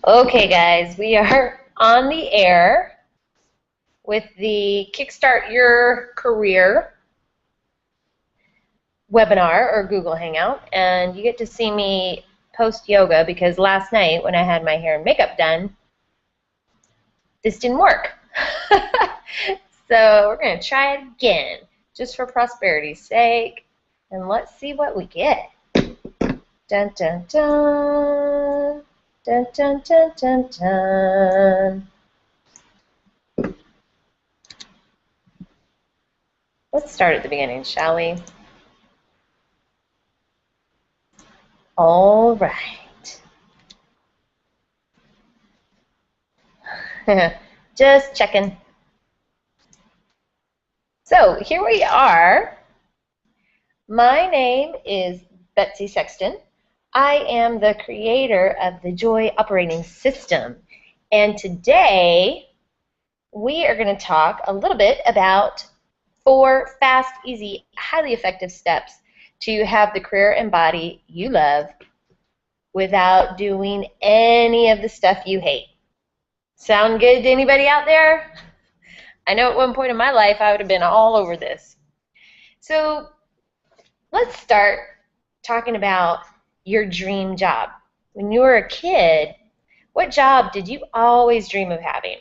Okay, guys, we are on the air with the Kickstart Your Career webinar or Google Hangout, and you get to see me post yoga because last night when I had my hair and makeup done, this didn't work. So we're going to try it again, just for prosperity's sake, and let's see what we get. Dun, dun, dun. Dun, dun, dun, dun, dun. Let's start at the beginning, shall we? All right. Just checking. So here we are. My name is Betsy Sexton. I am the creator of the Joy Operating System. And today we are going to talk a little bit about 4 fast, easy, highly effective steps to have the career and body you love without doing any of the stuff you hate. Sound good to anybody out there? I know at one point in my life I would have been all over this. So let's start talking about your dream job. When you were a kid, what job did you always dream of having?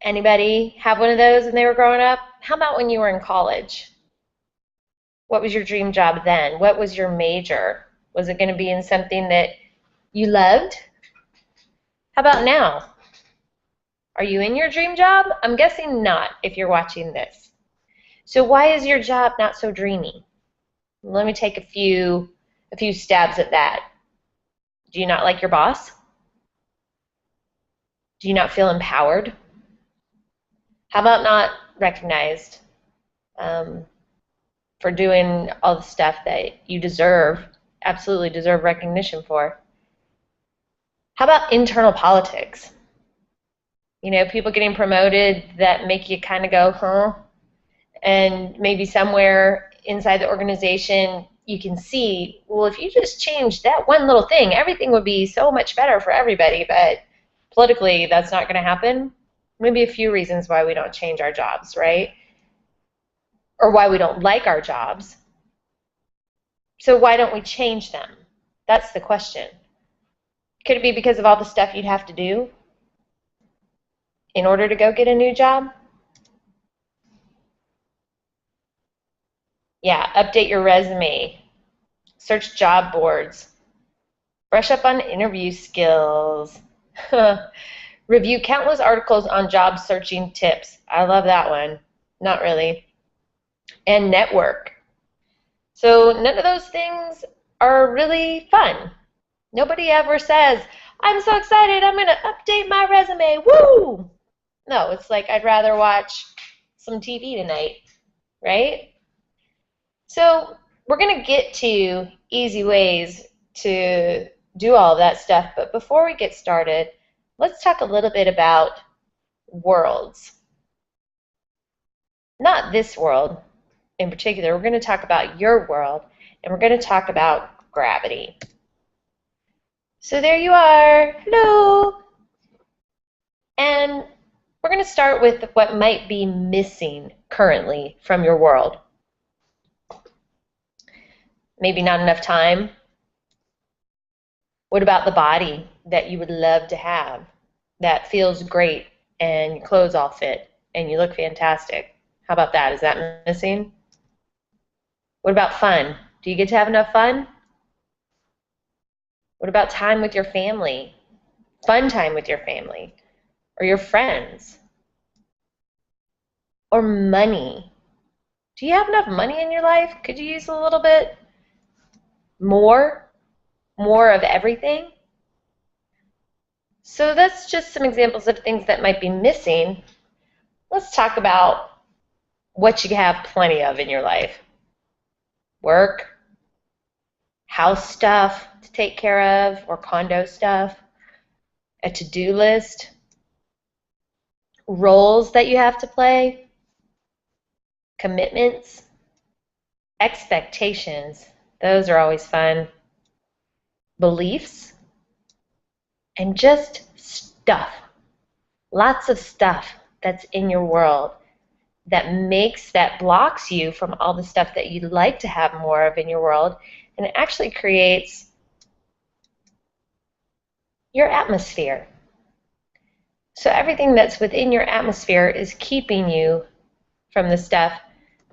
Anybody have one of those when they were growing up? How about when you were in college? What was your dream job then? What was your major? Was it going to be in something that you loved? How about now? Are you in your dream job? I'm guessing not if you're watching this. So why is your job not so dreamy? Let me take a few stabs at that. Do you not like your boss? Do you not feel empowered? How about not recognized for doing all the stuff that you deserve, absolutely deserve recognition for? How about internal politics? You know, people getting promoted that make you kind of go, huh? And maybe somewhere inside the organization you can see, well, if you just change that one little thing, everything would be so much better for everybody, but politically that's not going to happen. Maybe a few reasons why we don't change our jobs, right? Or why we don't like our jobs. So why don't we change them? That's the question. Could it be because of all the stuff you'd have to do in order to go get a new job? Yeah, update your resume, search job boards, brush up on interview skills, review countless articles on job searching tips. I love that one. Not really. And network. So none of those things are really fun. Nobody ever says, I'm so excited, I'm going to update my resume. Woo! No, it's like I'd rather watch some TV tonight, right? So we're going to get to easy ways to do all of that stuff, but before we get started, let's talk a little bit about worlds. Not this world in particular. We're going to talk about your world, and we're going to talk about gravity. So there you are. Hello. And we're going to start with what might be missing currently from your world. Maybe not enough time. What about the body that you would love to have that feels great and your clothes all fit and you look fantastic? How about that? Is that missing? What about fun? Do you get to have enough fun? What about time with your family? Fun time with your family or your friends? Or money? Do you have enough money in your life? Could you use a little bit more? More of everything? So that's just some examples of things that might be missing. Let's talk about what you have plenty of in your life. Work, house stuff to take care of, or condo stuff, a to-do list, roles that you have to play, commitments, expectations. Those are always fun. Beliefs, and just stuff, lots of stuff that's in your world that blocks you from all the stuff that you'd like to have more of in your world, and it actually creates your atmosphere. So everything that's within your atmosphere is keeping you from the stuff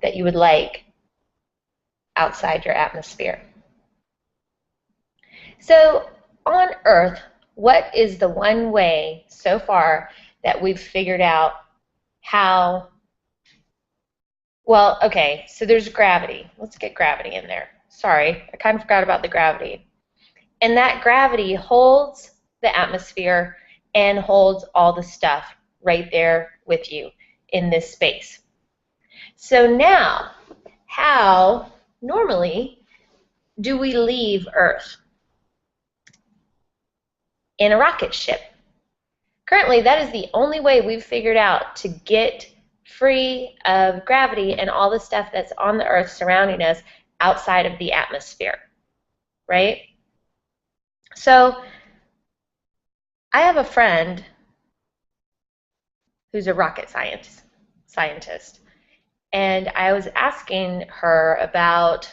that you would like outside your atmosphere. So on Earth, what is the one way so far that we've figured out how, well, okay, so there's gravity. Let's get gravity in there. Sorry, I kind of forgot about the gravity. And that gravity holds the atmosphere and holds all the stuff right there with you in this space. So now, how normally do we leave Earth? In a rocket ship. Currently, that is the only way we've figured out to get free of gravity and all the stuff that's on the Earth surrounding us outside of the atmosphere, right? So I have a friend who's a rocket scientist, and I was asking her about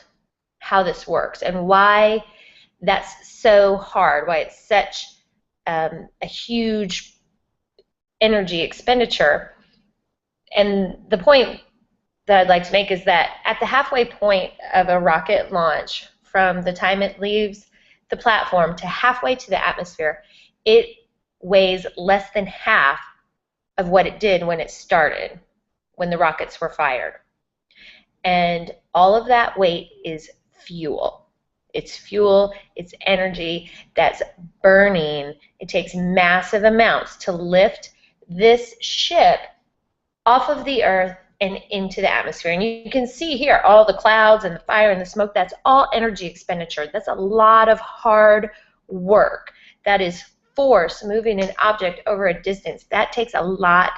how this works and why that's so hard, why it's such a huge energy expenditure. And the point that I'd like to make is that at the halfway point of a rocket launch, from the time it leaves the platform to halfway to the atmosphere, it weighs less than half of what it did when it started, when the rockets were fired. And all of that weight is fuel. It's fuel, it's energy that's burning. It takes massive amounts to lift this ship off of the Earth and into the atmosphere. And you can see here all the clouds and the fire and the smoke. That's all energy expenditure. That's a lot of hard work. That is force moving an object over a distance. That takes a lot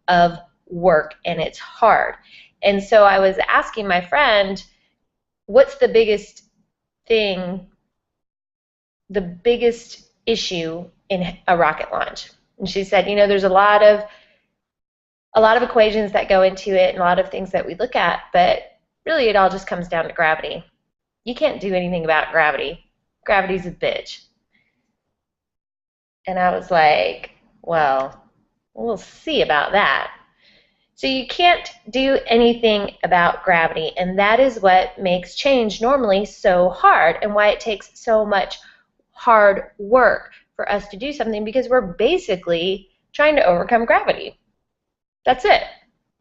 of work, and it's hard. And so I was asking my friend, what's the biggest thing, the biggest issue in a rocket launch? And she said, you know, there's a lot of equations that go into it and a lot of things that we look at, but really it all just comes down to gravity. You can't do anything about gravity. Gravity's a bitch. And I was like, well, we'll see about that. So you can't do anything about gravity, and that is what makes change normally so hard and why it takes so much hard work for us to do something, because we're basically trying to overcome gravity. That's it,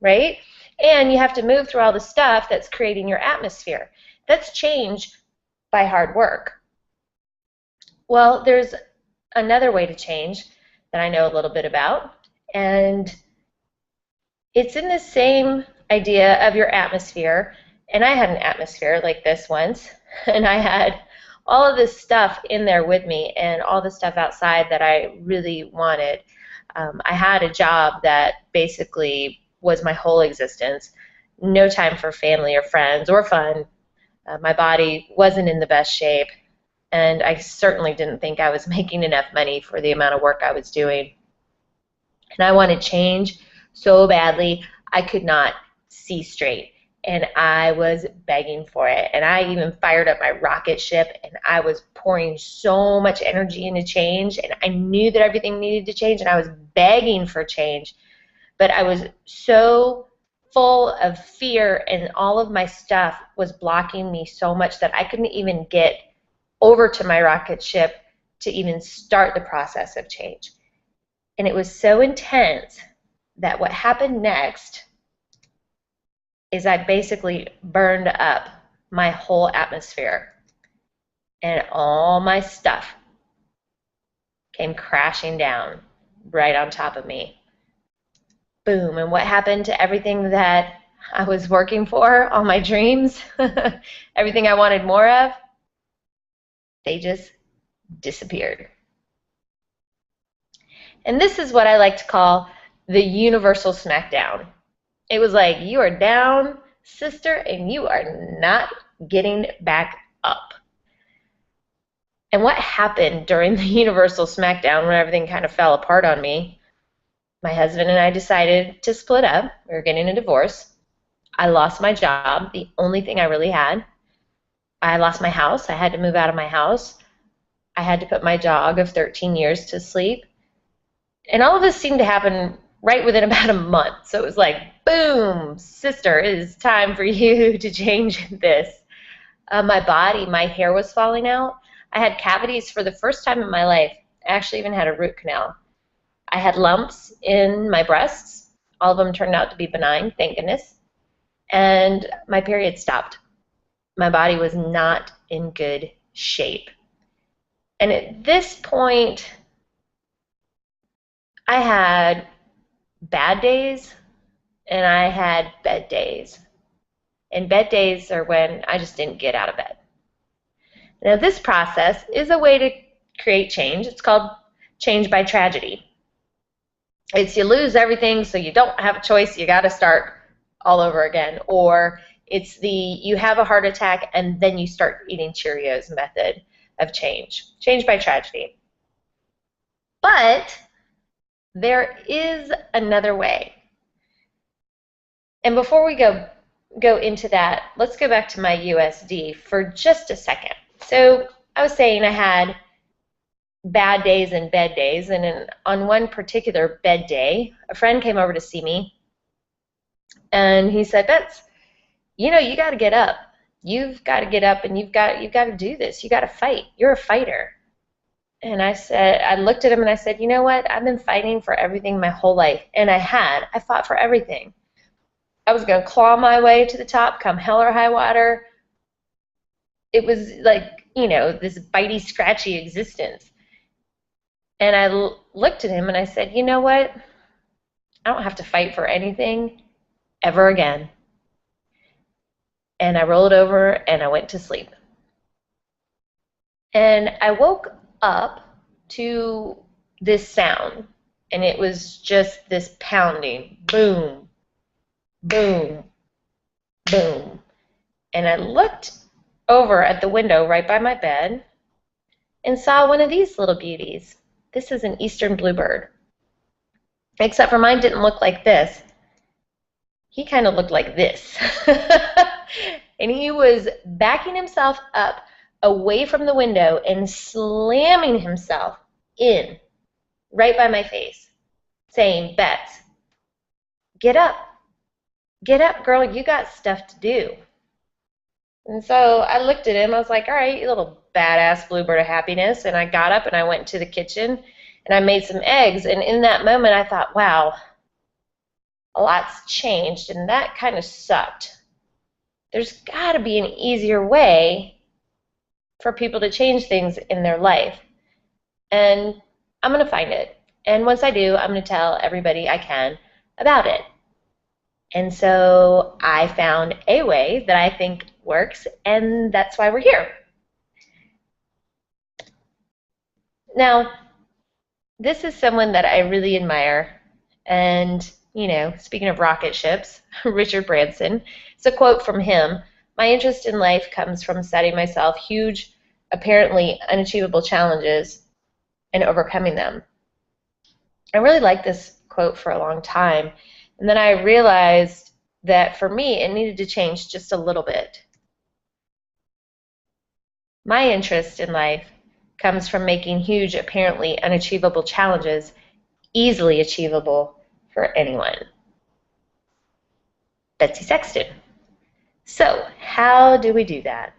right? And you have to move through all the stuff that's creating your atmosphere. That's change by hard work. Well, there's another way to change that I know a little bit about, and it's in the same idea of your atmosphere. And I had an atmosphere like this once, and I had all of this stuff in there with me and all the stuff outside that I really wanted. I had a job that basically was my whole existence. No time for family or friends or fun. My body wasn't in the best shape, and I certainly didn't think I was making enough money for the amount of work I was doing. And I wanted change so badly. I could not see straight, and I was begging for it. And I even fired up my rocket ship, and I was pouring so much energy into change, and I knew that everything needed to change, and I was begging for change. But I was so full of fear, and all of my stuff was blocking me so much that I couldn't even get over to my rocket ship to even start the process of change. And it was so intense that what happened next is I basically burned up my whole atmosphere, and all my stuff came crashing down right on top of me. Boom. And what happened to everything that I was working for, all my dreams, everything I wanted more of? They just disappeared. And this is what I like to call the universal smackdown. It was like, you are down, sister, and you are not getting back up. And what happened during the Universal Smackdown when everything kind of fell apart on me? My husband and I decided to split up. We were getting a divorce. I lost my job, the only thing I really had. I lost my house. I had to move out of my house. I had to put my dog of 13 years to sleep. And all of this seemed to happen right within about a month. So it was like, boom, sister, it is time for you to change this. My body, my hair was falling out. I had cavities for the first time in my life. I actually even had a root canal. I had lumps in my breasts. All of them turned out to be benign, thank goodness. And my period stopped. My body was not in good shape. And at this point, I had bad days and I had bed days. And bed days are when I just didn't get out of bed. Now, this process is a way to create change. It's called change by tragedy. It's you lose everything, so you don't have a choice. You got to start all over again. Or it's the you have a heart attack and then you start eating Cheerios method of change. Change by tragedy. But there is another way. And before we go into that, let's go back to my USD for just a second. So I was saying I had bad days and bed days, and on one particular bed day, a friend came over to see me, and he said, Bets, you know, you got to get up. You've got to get up, and you've got to do this. You got to fight. You're a fighter. And I looked at him and I said, you know what? I've been fighting for everything my whole life, and I fought for everything. I was going to claw my way to the top, come hell or high water. It was like, you know, this bitey, scratchy existence. And I looked at him and I said, you know what? I don't have to fight for anything ever again. And I rolled over and I went to sleep. And I woke up to this sound, and it was just this pounding, boom, boom, boom. And I looked over at the window right by my bed and saw one of these little beauties. This is an eastern bluebird. Except for mine didn't look like this. He kind of looked like this. And he was backing himself up away from the window and slamming himself in right by my face, saying, Bets, get up. Get up, girl. You got stuff to do. And so I looked at him. I was like, all right, you little badass bluebird of happiness. And I got up and I went to the kitchen and I made some eggs. And in that moment, I thought, wow, a lot's changed. And that kind of sucked. There's got to be an easier way for people to change things in their life. And I'm going to find it. And once I do, I'm going to tell everybody I can about it. And so I found a way that I think works, and that's why we're here. Now, this is someone that I really admire, and, you know, speaking of rocket ships, Richard Branson, it's a quote from him. My interest in life comes from setting myself huge, apparently unachievable challenges and overcoming them. I really liked this quote for a long time, and then I realized that for me, it needed to change just a little bit. My interest in life comes from making huge, apparently unachievable challenges easily achievable for anyone. Betsy Sexton. So, how do we do that?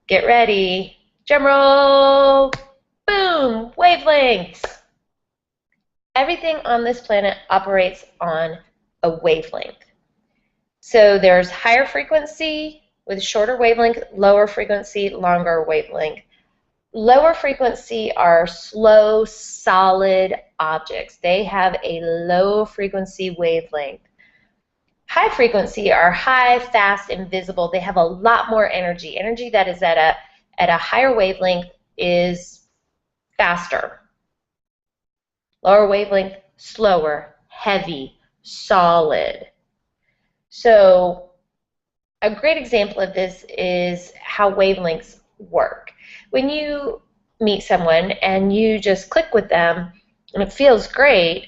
Get ready. Drum roll. Boom. Wavelengths. Everything on this planet operates on a wavelength. So there's higher frequency with shorter wavelength, lower frequency, longer wavelength. Lower frequency are slow, solid objects. They have a low frequency wavelength. High frequency are high, fast, and visible. They have a lot more energy. Energy that is at a higher wavelength is faster. Lower wavelength, slower, heavy, solid. So a great example of this is how wavelengths work. When you meet someone and you just click with them and it feels great,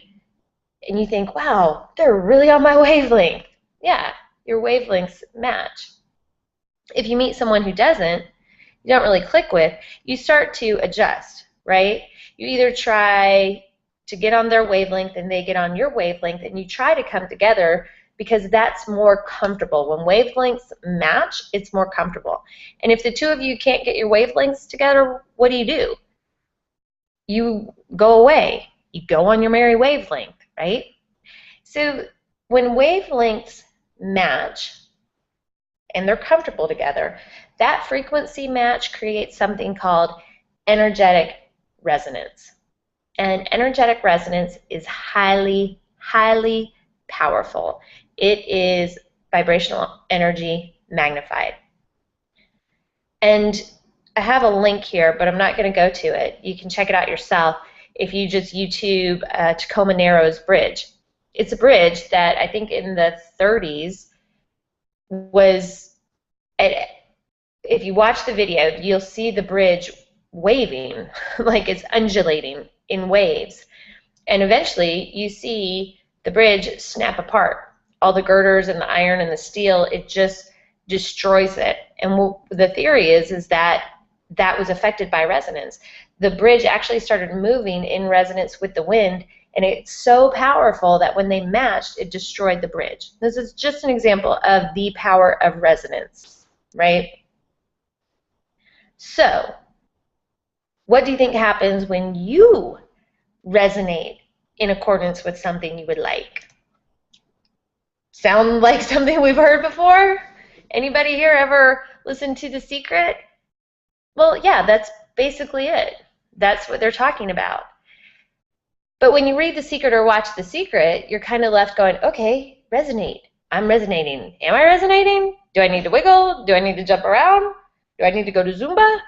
and you think, wow, they're really on my wavelength. Yeah, your wavelengths match. If you meet someone who doesn't, you don't really click with, you start to adjust, right? You either try to get on their wavelength and they get on your wavelength, and you try to come together because that's more comfortable. When wavelengths match, it's more comfortable. And if the two of you can't get your wavelengths together, what do? You go away. You go on your merry wavelength, right? So when wavelengths match and they're comfortable together, that frequency match creates something called energetic resonance. And energetic resonance is highly, highly powerful. It is vibrational energy magnified. And I have a link here, but I'm not going to go to it. You can check it out yourself if you just YouTube Tacoma Narrows Bridge. It's a bridge that I think in the 30s was, if you watch the video, you'll see the bridge waving, like it's undulating in waves. And eventually you see the bridge snap apart. All the girders and the iron and the steel, it just destroys it. And the theory is that that was affected by resonance. The bridge actually started moving in resonance with the wind, and it's so powerful that when they matched, it destroyed the bridge. This is just an example of the power of resonance, right? So, what do you think happens when you resonate in accordance with something you would like? Sound like something we've heard before? Anybody here ever listened to The Secret? Well, yeah, that's basically it. That's what they're talking about. But when you read The Secret or watch The Secret, you're kind of left going, okay, resonate. I'm resonating. Am I resonating? Do I need to wiggle? Do I need to jump around? Do I need to go to Zumba?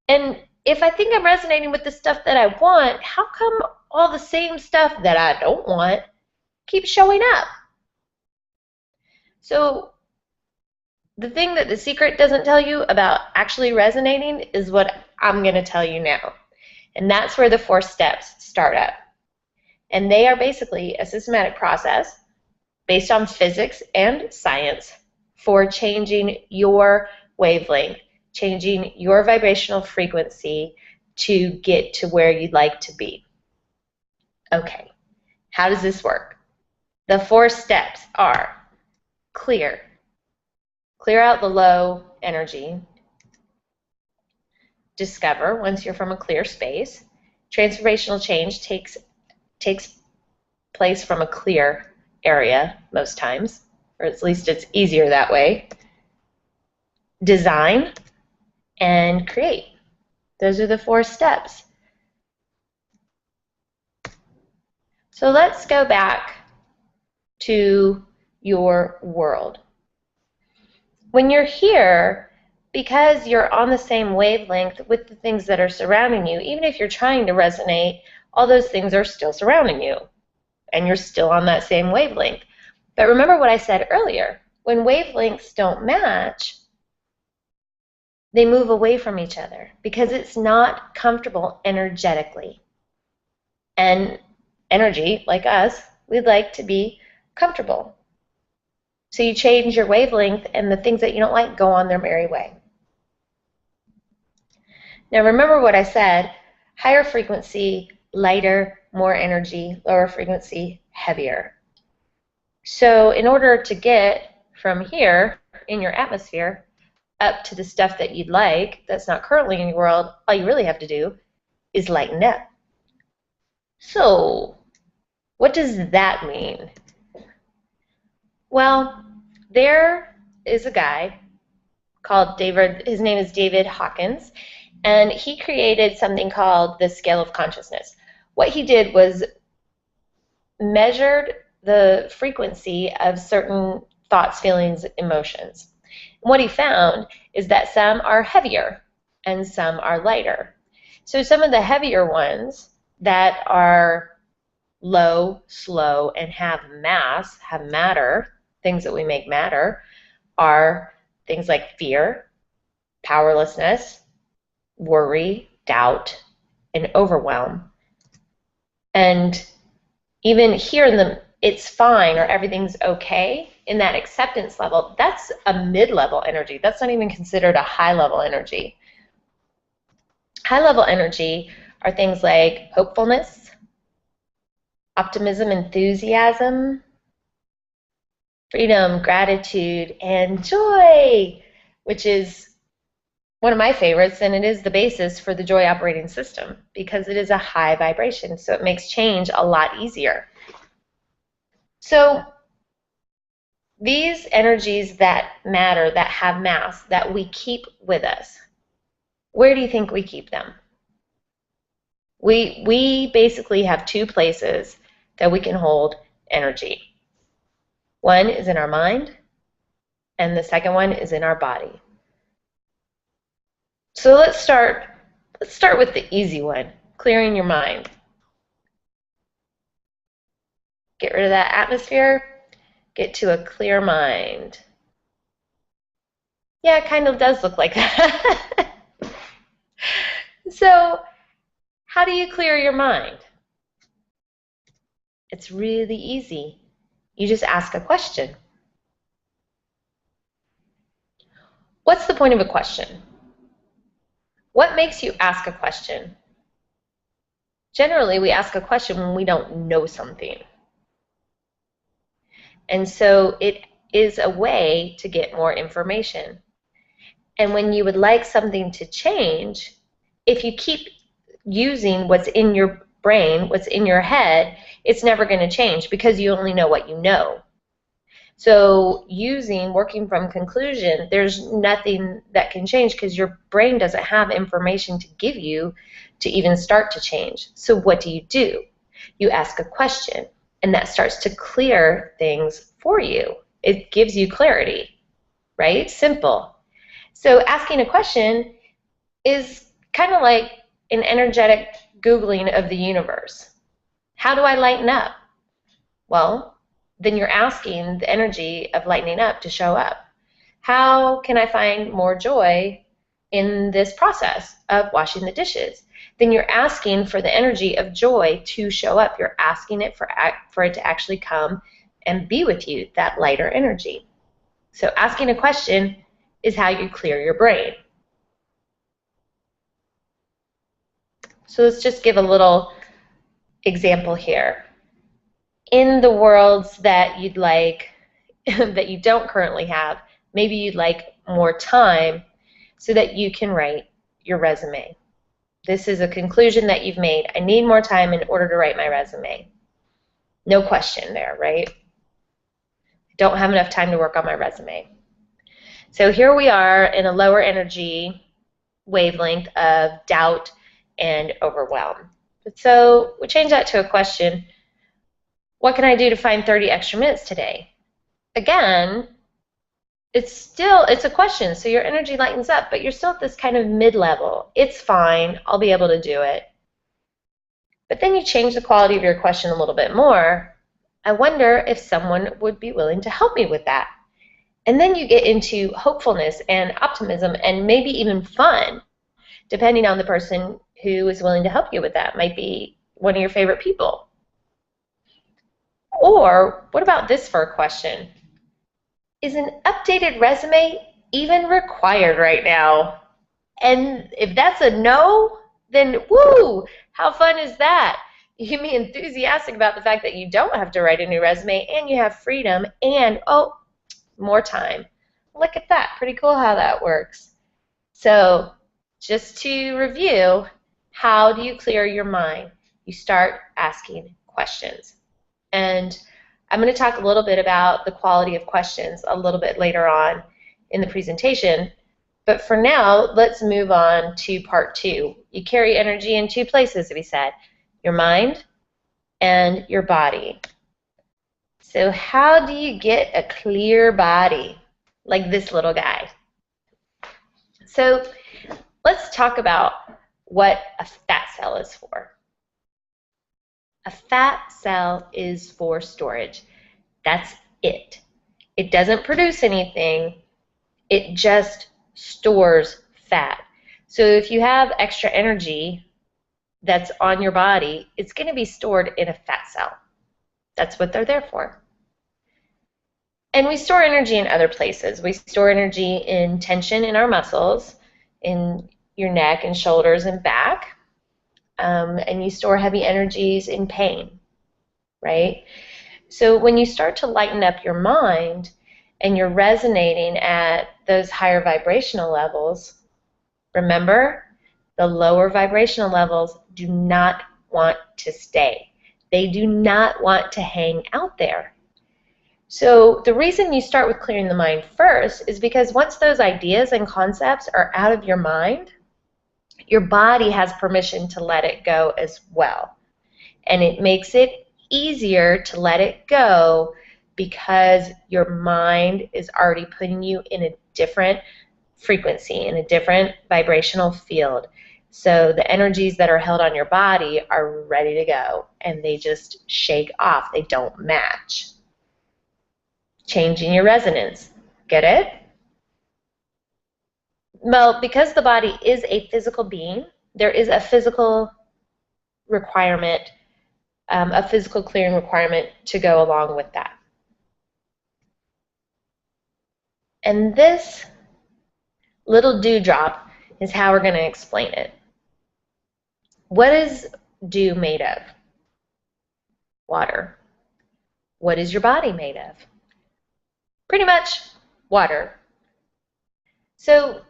And if I think I'm resonating with the stuff that I want, how come all the same stuff that I don't want keeps showing up? So the thing that The Secret doesn't tell you about actually resonating is what I'm going to tell you now. And that's where the 4 steps start up. And they are basically a systematic process based on physics and science for changing your wavelength, changing your vibrational frequency to get to where you'd like to be. Okay, how does this work? The 4 steps are clear. Clear out the low energy. Discover, once you're from a clear space. Transformational change takes place from a clear area most times, or at least it's easier that way. Design and create. Those are the 4 steps. So let's go back to your world. When you're here, because you're on the same wavelength with the things that are surrounding you, even if you're trying to resonate, all those things are still surrounding you, and you're still on that same wavelength. But remember what I said earlier. When wavelengths don't match, they move away from each other because it's not comfortable energetically. And energy, like us, we'd like to be comfortable. So you change your wavelength, and the things that you don't like go on their merry way. Now remember what I said, higher frequency, lighter, more energy, lower frequency, heavier. So in order to get from here in your atmosphere up to the stuff that you'd like that's not currently in your world, all you really have to do is lighten up. So what does that mean? Well, there is a guy called David, his name is David Hawkins, and he created something called the scale of consciousness. What he did was measured the frequency of certain thoughts, feelings, emotions. And what he found is that some are heavier and some are lighter. So some of the heavier ones that are low, slow, and have mass, have matter, things that we make matter, are things like fear, powerlessness, worry, doubt, and overwhelm. And even here in the it's fine or everything's okay, in that acceptance level, that's a mid-level energy. That's not even considered a high-level energy. High-level energy are things like hopefulness, optimism, enthusiasm, freedom, gratitude, and joy, which is one of my favorites, and it is the basis for the Joy operating system because it is a high vibration, so it makes change a lot easier. So these energies that matter, that have mass, that we keep with us, where do you think we keep them? We basically have two places that we can hold energy. One is in our mind, and the second one is in our body. So let's start with the easy one, clearing your mind. Get rid of that atmosphere, get to a clear mind. Yeah, it kind of does look like that. So, how do you clear your mind? It's really easy. You just ask a question. What's the point of a question? What makes you ask a question? Generally, we ask a question when we don't know something. And so it is a way to get more information. And when you would like something to change, if you keep using what's in your brain, what's in your head, it's never going to change because you only know what you know. So working from conclusion, there's nothing that can change because your brain doesn't have information to give you to even start to change. So what do? You ask a question, and that starts to clear things for you. It gives you clarity, right? Simple. So asking a question is kind of like an energetic Googling of the universe. How do I lighten up? Well, then you're asking the energy of lightening up to show up. How can I find more joy in this process of washing the dishes? Then you're asking for the energy of joy to show up. You're asking it for it to actually come and be with you, that lighter energy. So asking a question is how you clear your brain. So let's just give a little example here. In the worlds that you'd like, that you don't currently have, maybe you'd like more time so that you can write your resume. This is a conclusion that you've made. I need more time in order to write my resume. No question there, right? I don't have enough time to work on my resume. So here we are in a lower energy wavelength of doubt and overwhelm. So we change that to a question. What can I do to find 30 extra minutes today? Again, it's a question, so your energy lightens up, but you're still at this kind of mid-level. It's fine, I'll be able to do it. But then you change the quality of your question a little bit more. I wonder if someone would be willing to help me with that. And then you get into hopefulness and optimism and maybe even fun, depending on the person who is willing to help you with that. Might be one of your favorite people. Or what about this for a question? Is an updated resume even required right now? And if that's a no, then woo, how fun is that? You can be enthusiastic about the fact that you don't have to write a new resume and you have freedom and, oh, more time. Look at that. Pretty cool how that works. So just to review, how do you clear your mind? You start asking questions. And I'm going to talk a little bit about the quality of questions a little bit later on in the presentation. But for now, let's move on to part 2. You carry energy in 2 places, we said, your mind and your body. So how do you get a clear body like this little guy? So let's talk about what a fat cell is for. A fat cell is for storage. That's it. It doesn't produce anything. It just stores fat. So if you have extra energy that's on your body, it's going to be stored in a fat cell. That's what they're there for. And we store energy in other places. We store energy in tension in our muscles, in your neck and shoulders and back. And you store heavy energies in pain, right? So when you start to lighten up your mind and you're resonating at those higher vibrational levels, remember, the lower vibrational levels do not want to stay. They do not want to hang out there. So the reason you start with clearing the mind first is because once those ideas and concepts are out of your mind, your body has permission to let it go as well. And it makes it easier to let it go because your mind is already putting you in a different frequency, in a different vibrational field. So the energies that are held on your body are ready to go, and they just shake off. They don't match. Changing your resonance. Get it? Well, because the body is a physical being, there is a physical requirement, a physical clearing requirement to go along with that. And this little dewdrop is how we're going to explain it. What is dew made of? Water. What is your body made of? Pretty much water. So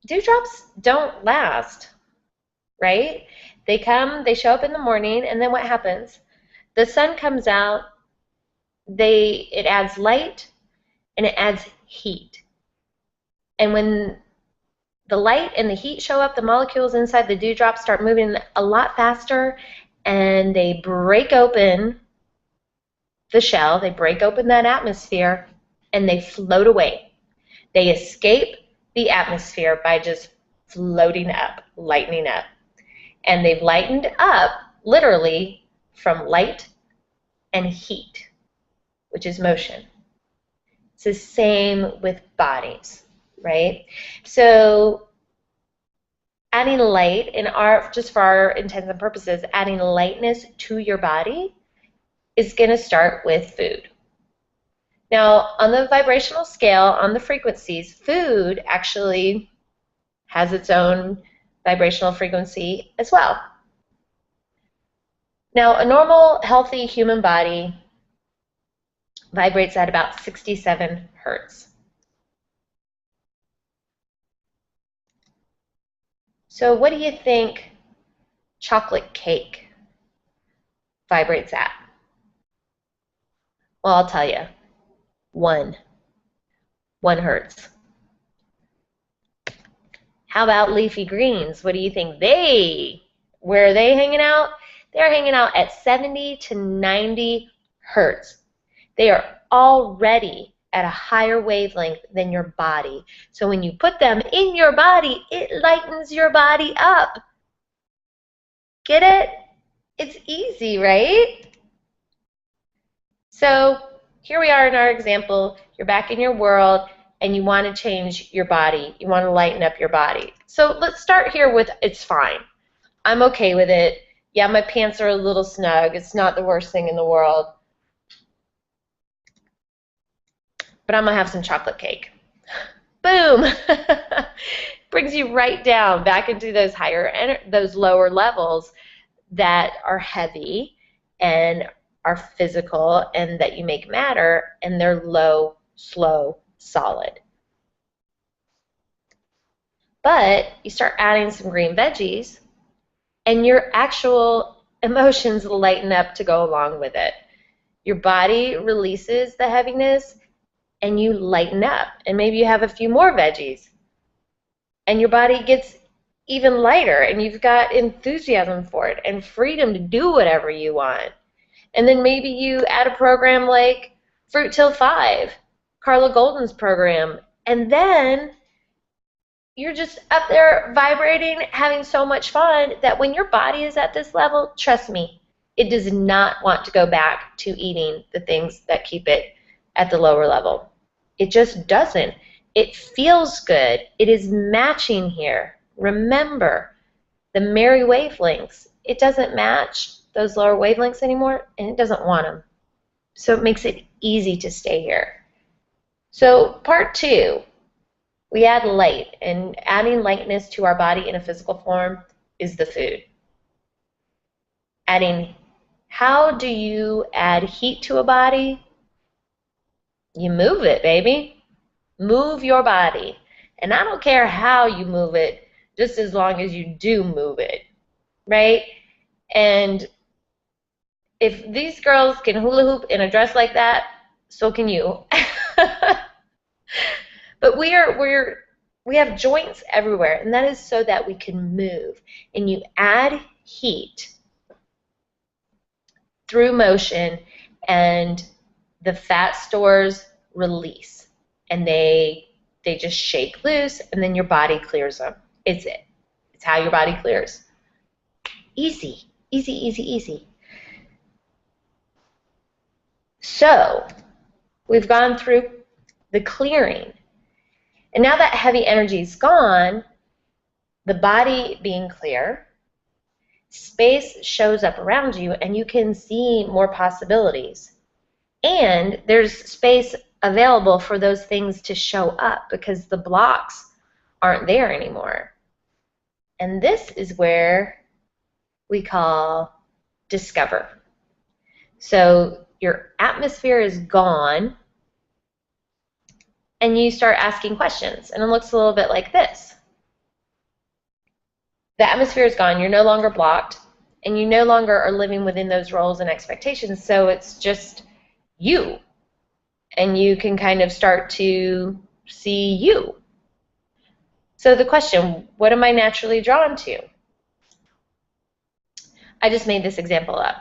dewdrops don't last, right? They come, they show up in the morning, and then what happens? The sun comes out, it adds light, and it adds heat. And when the light and the heat show up, the molecules inside the dewdrop start moving a lot faster, and they break open the shell, they break open that atmosphere, and they float away. They escape the atmosphere by just floating up, lightening up. And they've lightened up literally from light and heat, which is motion. It's the same with bodies, right? So adding light, just for our intents and purposes, adding lightness to your body is going to start with food. Now, on the vibrational scale, on the frequencies, food actually has its own vibrational frequency as well. Now, a normal, healthy human body vibrates at about 67 hertz. So what do you think chocolate cake vibrates at? Well, I'll tell you. 1 hertz. How about leafy greens? What do you think where are they hanging out? They're hanging out at 70 to 90 hertz. They are already at a higher wavelength than your body. So when you put them in your body, it lightens your body up. Get it? It's easy, right? So here we are in our example. You're back in your world and you want to change your body. You want to lighten up your body. So let's start here with it's fine. I'm okay with it. Yeah, my pants are a little snug. It's not the worst thing in the world. But I'm going to have some chocolate cake. Boom! Brings you right down back into those lower levels that are heavy and are physical and that you make matter, and they're low, slow, solid. But you start adding some green veggies and your actual emotions lighten up to go along with it. Your body releases the heaviness and you lighten up, and maybe you have a few more veggies and your body gets even lighter and you've got enthusiasm for it and freedom to do whatever you want. And then maybe you add a program like Fruit Till 5, Carla Golden's program, and then you're just up there vibrating, having so much fun that when your body is at this level, trust me, it does not want to go back to eating the things that keep it at the lower level. It just doesn't. It feels good. It is matching here. Remember, the merry wavelengths, it doesn't match those lower wavelengths anymore, and it doesn't want them. So it makes it easy to stay here. So part 2, we add light, and adding lightness to our body in a physical form is the food. How do you add heat to a body? You move it, baby. Move your body. And I don't care how you move it, just as long as you do move it, right? And if these girls can hula hoop in a dress like that, so can you. But we have joints everywhere, and that is so that we can move. And you add heat through motion, and the fat stores release, and they just shake loose, and then your body clears them. It's how your body clears. Easy, easy, easy, easy. So we've gone through the clearing, and now that heavy energy is gone, the body being clear, space shows up around you, and you can see more possibilities. And there's space available for those things to show up because the blocks aren't there anymore. And this is where we call discover. So your atmosphere is gone, and you start asking questions, and it looks a little bit like this. The atmosphere is gone, you're no longer blocked, and you no longer are living within those roles and expectations, so it's just you. And you can kind of start to see you. So the question, what am I naturally drawn to? I just made this example up.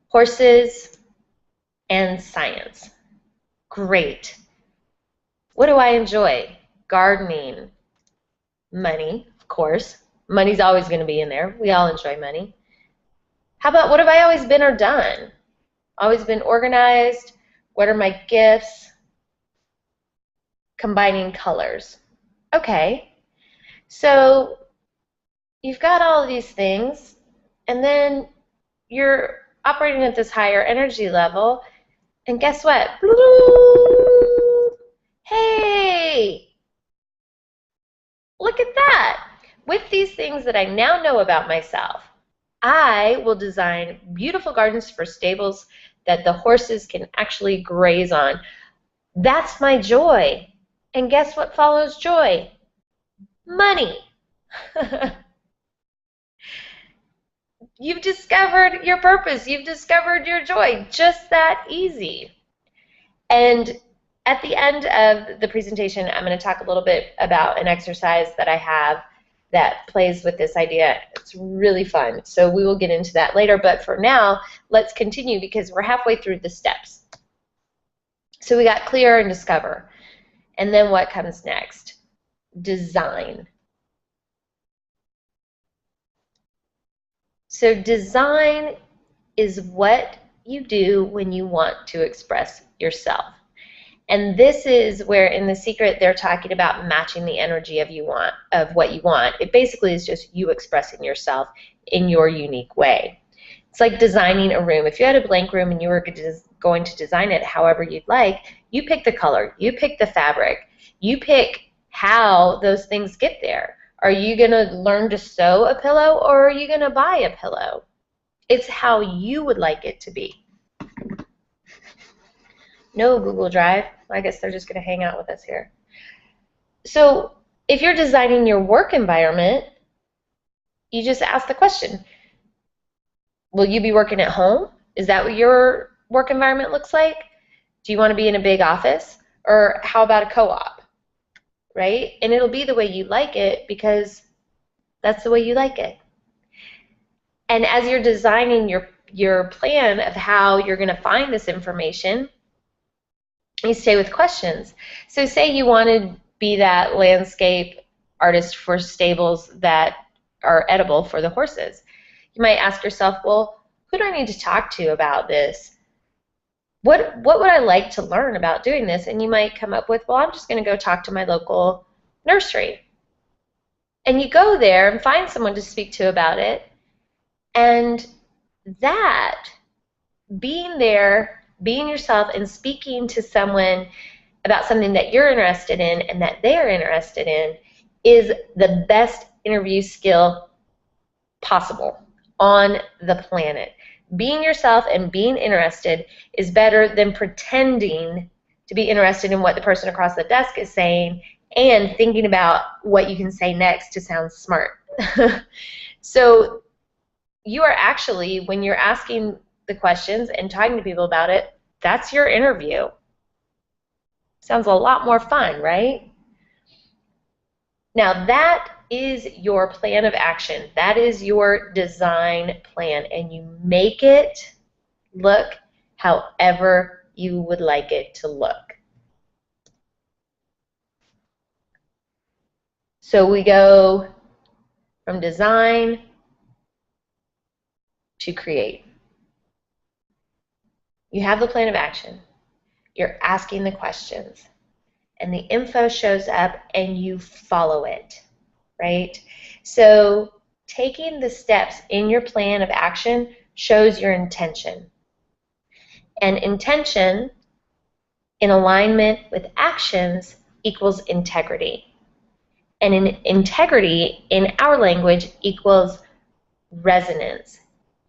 Horses and science. Great. What do I enjoy? Gardening. Money, of course. Money's always going to be in there. We all enjoy money. How about what have I always been or done? Always been organized. What are my gifts? Combining colors. Okay. So you've got all of these things, and then you're operating at this higher energy level, and guess what? Hey, look at that. With these things that I now know about myself, I will design beautiful gardens for stables that the horses can actually graze on. That's my joy. And guess what follows joy? Money. You've discovered your purpose. You've discovered your joy. Just that easy. And at the end of the presentation, I'm going to talk a little bit about an exercise that I have that plays with this idea. It's really fun. So we will get into that later. But for now, let's continue because we're halfway through the steps. So we got clear and discover. And then what comes next? Design. So design is what you do when you want to express yourself. And this is where in The Secret they're talking about matching the energy of what you want. It basically is just you expressing yourself in your unique way. It's like designing a room. If you had a blank room and you were going to design it however you'd like, you pick the color, you pick the fabric, you pick how those things get there. Are you going to learn to sew a pillow, or are you going to buy a pillow? It's how you would like it to be. No Google Drive. I guess they're just going to hang out with us here. So if you're designing your work environment, you just ask the question, will you be working at home? Is that what your work environment looks like? Do you want to be in a big office? Or how about a co-op? Right? And it'll be the way you like it because that's the way you like it. And as you're designing your plan of how you're going to find this information, you stay with questions. So say you want to be that landscape artist for stables that are edible for the horses. You might ask yourself, well, who do I need to talk to about this? What would I like to learn about doing this? And you might come up with, well, I'm just going to go talk to my local nursery. And you go there and find someone to speak to about it. And that, being there, being yourself, and speaking to someone about something that you're interested in and that they're interested in is the best interview skill possible on the planet. Being yourself and being interested is better than pretending to be interested in what the person across the desk is saying and thinking about what you can say next to sound smart. So you are actually, when you're asking the questions and talking to people about it, that's your interview. Sounds a lot more fun, right? Now that is your plan of action. That is your design plan, and you make it look however you would like it to look. So we go from design to create. You have the plan of action. You're asking the questions, and the info shows up and you follow it, right? So taking the steps in your plan of action shows your intention. And intention in alignment with actions equals integrity. And integrity in our language equals resonance.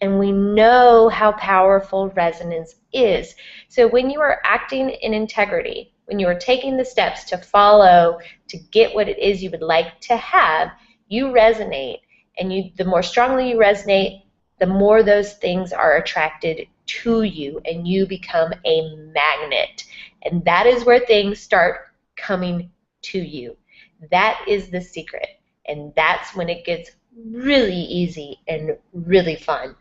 And we know how powerful resonance is. So when you are acting in integrity, when you are taking the steps to follow to get what it is you would like to have, you resonate. And the more strongly you resonate, the more those things are attracted to you, and you become a magnet. And that is where things start coming to you. That is the secret. And that's when it gets really easy and really fun.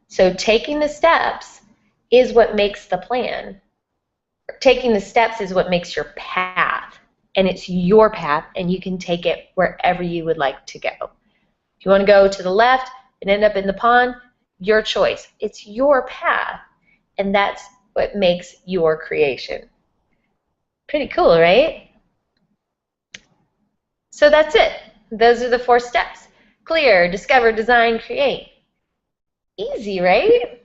So taking the steps is what makes the plan. Taking the steps is what makes your path. And it's your path, and you can take it wherever you would like to go. If you want to go to the left and end up in the pond, your choice. It's your path, and that's what makes your creation. Pretty cool, right? So that's it. Those are the 4 steps. Clear, discover, design, create. Easy, right?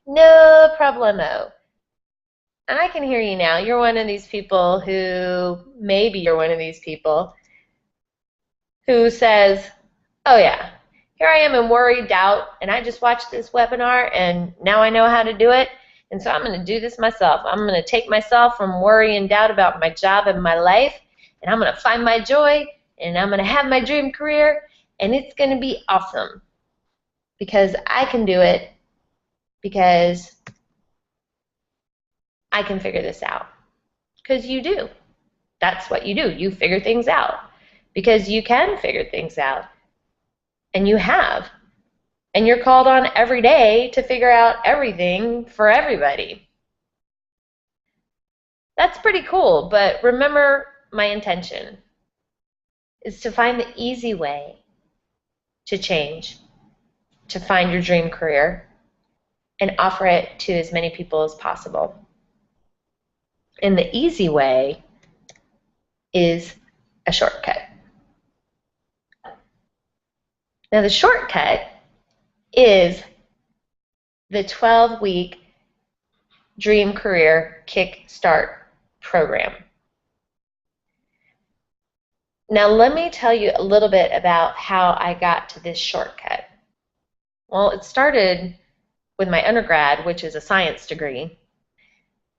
No problemo. I can hear you now. You're one of these people who, maybe you're one of these people who says, oh yeah, here I am in worry, doubt, and I just watched this webinar and now I know how to do it, and so I'm going to do this myself. I'm going to take myself from worry and doubt about my job and my life, and I'm going to find my joy, and I'm going to have my dream career, and it's going to be awesome because I can do it, because I can figure this out. Because you do. That's what you do. You figure things out because you can figure things out. And you have. And you're called on every day to figure out everything for everybody. That's pretty cool, but remember, my intention is to find the easy way to change, to find your dream career, and offer it to as many people as possible. And the easy way is a shortcut. Now the shortcut is the 12-week Dream Career Kickstart program. Now let me tell you a little bit about how I got to this shortcut. Well, it started with my undergrad, which is a science degree.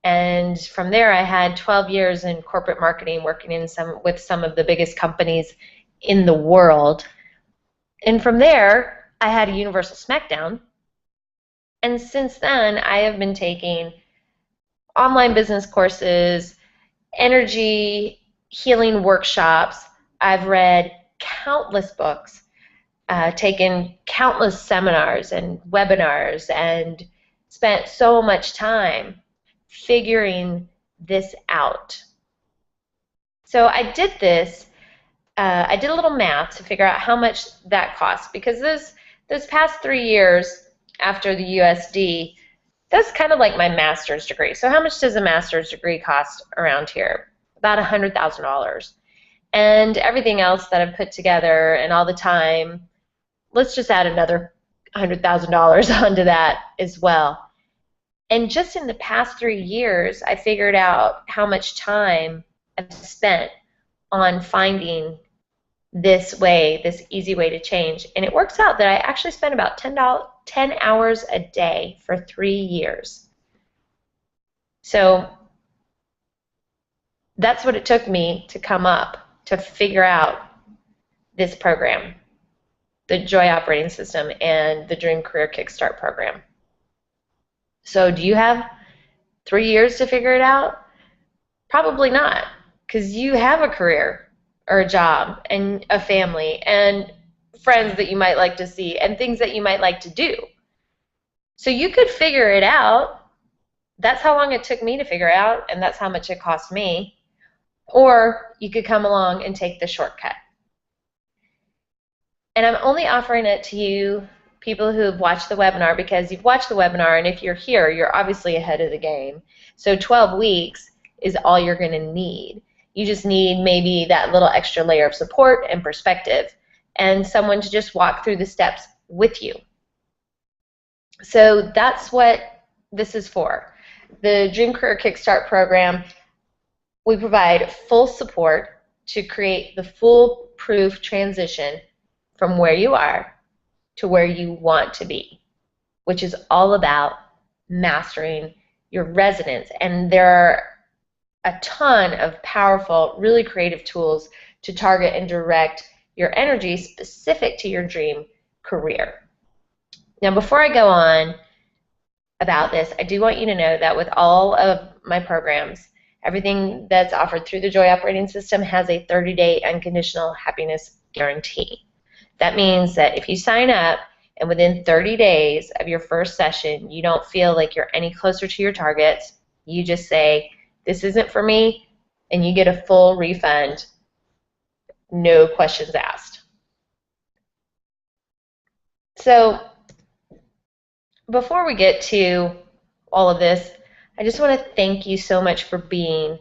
And from there, I had 12 years in corporate marketing, working with some of the biggest companies in the world. And from there, I had a Universal Smackdown. And since then, I have been taking online business courses, energy healing workshops. I've read countless books, taken countless seminars and webinars, and spent so much time figuring this out. So I did this. I did a little math to figure out how much that cost, because those past 3 years after the USD, that's kind of like my master's degree. So how much does a master's degree cost around here? About $100,000. and everything else that I've put together and all the time, let's just add another $100,000 onto that as well. And just in the past 3 years, I figured out how much time I've spent on finding this way, this easy way to change. And it works out that I actually spent about 10 hours a day for 3 years. So that's what it took me to come up, to figure out this program, the Joy Operating System and the Dream Career Kickstart program. So do you have 3 years to figure it out? Probably not, because you have a career or a job and a family and friends that you might like to see and things that you might like to do. So you could figure it out. That's how long it took me to figure out, and that's how much it cost me. Or you could come along and take the shortcut. And I'm only offering it to you people who have watched the webinar, because you've watched the webinar, and if you're here, you're obviously ahead of the game. So 12 weeks is all you're going to need. You just need maybe that little extra layer of support and perspective and someone to just walk through the steps with you. So that's what this is for. The Dream Career Kickstart program, we provide full support to create the foolproof transition from where you are to where you want to be, which is all about mastering your resonance. And there are a ton of powerful, really creative tools to target and direct your energy specific to your dream career. Now, before I go on about this, I do want you to know that with all of my programs, everything that's offered through the Joy Operating System has a 30-day unconditional happiness guarantee. That means that if you sign up and within 30 days of your first session you don't feel like you're any closer to your targets, you just say, this isn't for me, and you get a full refund, no questions asked. So before we get to all of this, I just want to thank you so much for being,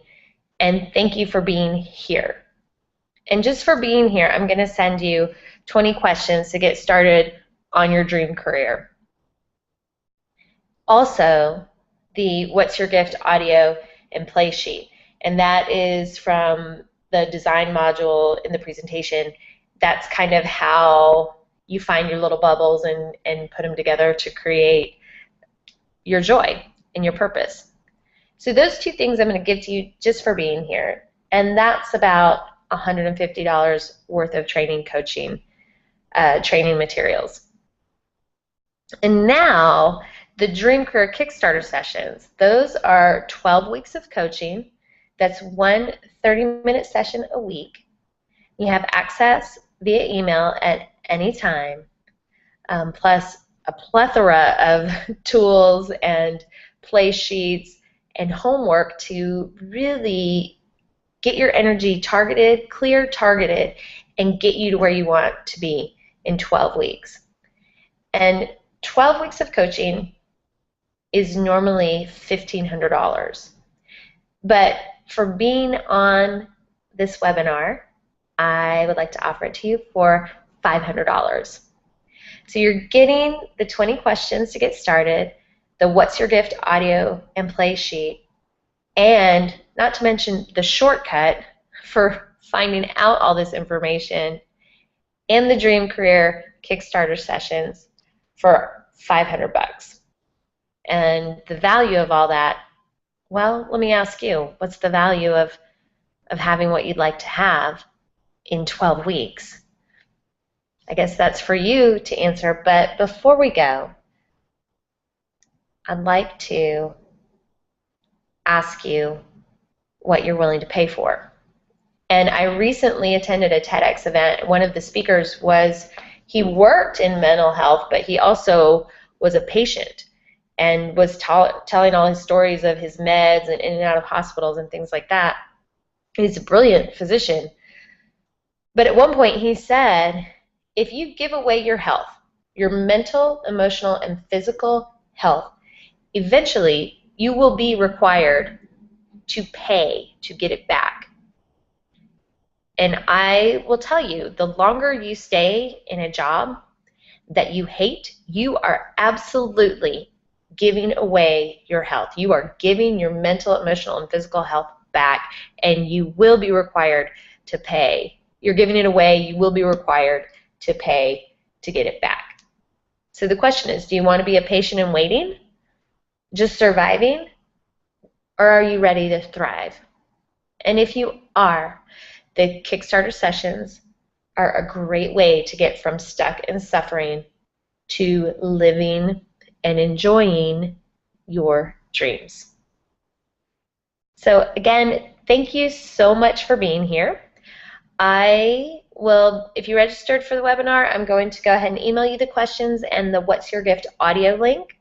and thank you for being here. And just for being here, I'm going to send you 20 questions to get started on your dream career. Also, the What's Your Gift audio and play sheet, and that is from the design module in the presentation. That's kind of how you find your little bubbles and put them together to create your joy and your purpose. So those two things I'm going to give to you just for being here, and that's about $150 worth of training, coaching, training materials. And now the Dream Career Kickstarter sessions, those are 12 weeks of coaching. That's one 30-minute session a week. You have access via email at any time, plus a plethora of tools and play sheets and homework to really get your energy targeted, clear targeted, and get you to where you want to be in 12 weeks. And 12 weeks of coaching is normally $1,500. But for being on this webinar, I would like to offer it to you for $500. So you're getting the 20 questions to get started, the What's Your Gift audio and play sheet, and not to mention the shortcut for finding out all this information, and the Dream Career Kickstarter sessions for $500. And the value of all that, well, let me ask you, what's the value of having what you'd like to have in 12 weeks? I guess that's for you to answer, but before we go, I'd like to ask you what you're willing to pay for. And I recently attended a TEDx event. One of the speakers he worked in mental health, but he also was a patient and was telling all his stories of his meds and in and out of hospitals and things like that. He's a brilliant physician. But at one point he said, if you give away your health, your mental, emotional, and physical health, eventually you will be required to pay to get it back. And I will tell you, the longer you stay in a job that you hate, you are absolutely giving away your health. You are giving your mental, emotional, and physical health back, and you will be required to pay. You're giving it away, you will be required to pay to get it back. So the question is, do you want to be a patient and waiting, just surviving, or are you ready to thrive? And if you are, the Kickstarter sessions are a great way to get from stuck and suffering to living and enjoying your dreams. So again, thank you so much for being here. I will, if you registered for the webinar, I'm going to go ahead and email you the questions and the What's Your Gift audio link.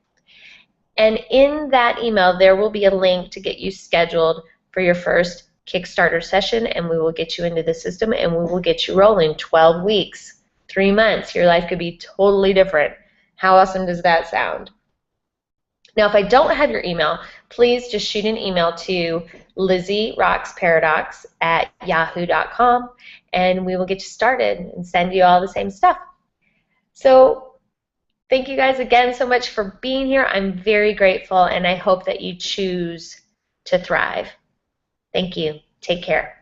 And in that email, there will be a link to get you scheduled for your first Kickstarter session, and we will get you into the system and we will get you rolling. 12 weeks, 3 months. Your life could be totally different. How awesome does that sound? Now, if I don't have your email, please just shoot an email to lizzierocksparadox@yahoo.com, and we will get you started and send you all the same stuff. So thank you guys again so much for being here. I'm very grateful, and I hope that you choose to thrive. Thank you. Take care.